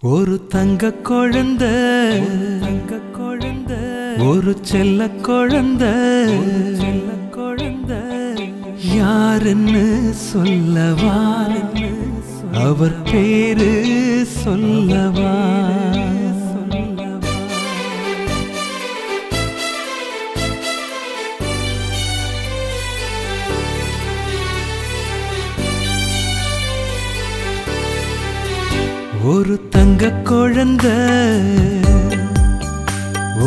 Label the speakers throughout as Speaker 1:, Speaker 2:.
Speaker 1: ஒரு தங்க குழந்தை, ஒரு செல்ல குழந்தை, யாருன்னு சொல்லவா, அவர் பேரு சொல்லவா. ஒரு தங்க குழந்தை,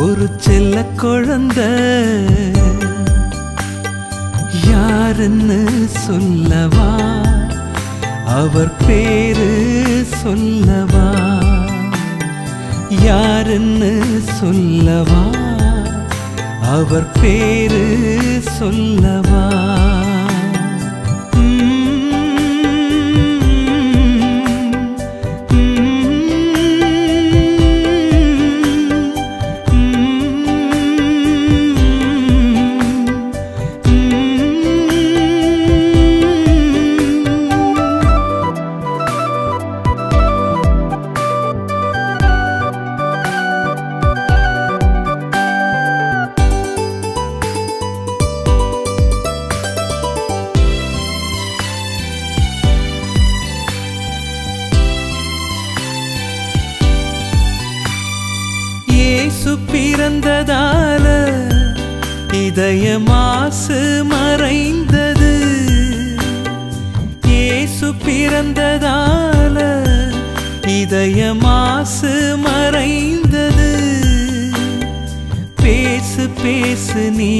Speaker 1: ஒரு செல்ல குழந்தை, யாருன்னு சொல்லவா, அவர் பேரு சொல்லவா. யாருன்னு சொல்லவா, அவர் பேரு சொல்லவா. பிறந்ததால இதய மாசு மறைந்தது. இயேசு பிறந்ததால இதய மாசு மறைந்தது. பேசு பேசு நீ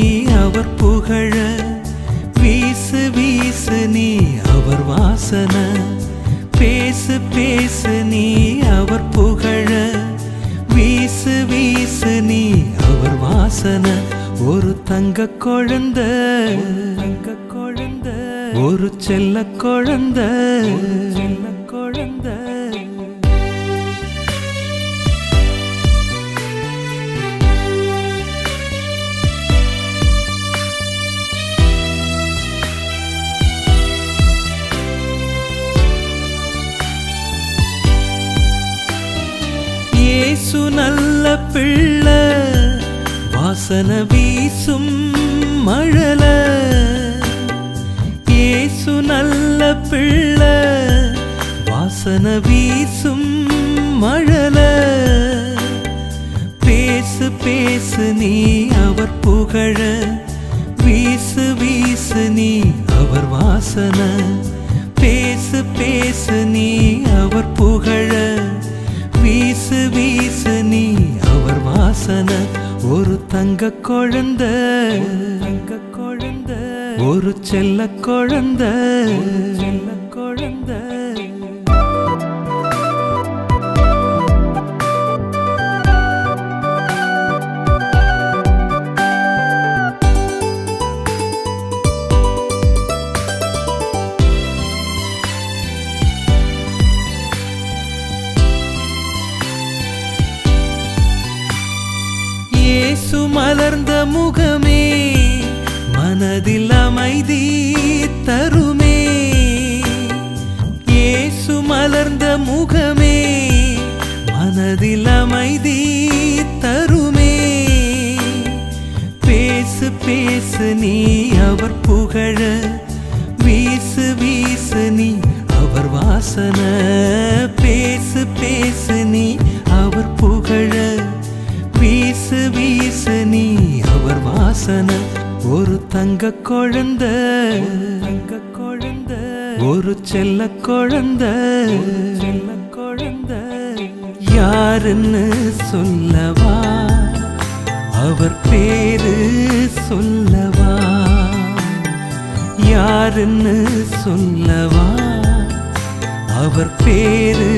Speaker 1: அவர் புகழ, வீசு வீசு நீ அவர் வாசனை. பேசு பேசு நீ அவர் புகழ, வீசு வீசு நீ அவர் வாசனை. ஒரு தங்க குழந்தை, ஒரு செல்ல குழந்தை, குழந்தை. இயேசு நல்ல பிள்ளை, வாசனை வீசும் மழல. இயேசு நல்ல பிள்ளை, வாசனை வீசும் மழல. பேசு பேசு நீ அவர் புகழ, வீசு வீசு நீ அவர் வாசனை. பேசு பேசு நீ அவர் புகழ, வீசு வீசு நீ அவர் வாசனை. ஒரு தங்க குழந்தை, ஒரு செல்ல குழந்தை, குழந்தை. இயேசு மலர்ந்த முகமே மனதில் அமைதி தருமே. இயேசு மலர்ந்த முகமே மனதில் அமைதி தருமே. பேசு பேசு நீ அவர் புகழ, வீசு வீசு நீ அவர் வாசனை. பேசு பேசு நீ அவர் புகழ, வீசு வீசு நீ அவர் வாசனை. ஒரு தங்க குழந்தை, ஒரு செல்ல குழந்தை, குழந்தை. யாருன்னு சொல்லவா, அவர் பேரு சொல்லவா. யாருன்னு சொல்லவா, அவர் பேரு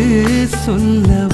Speaker 1: சொல்லவா.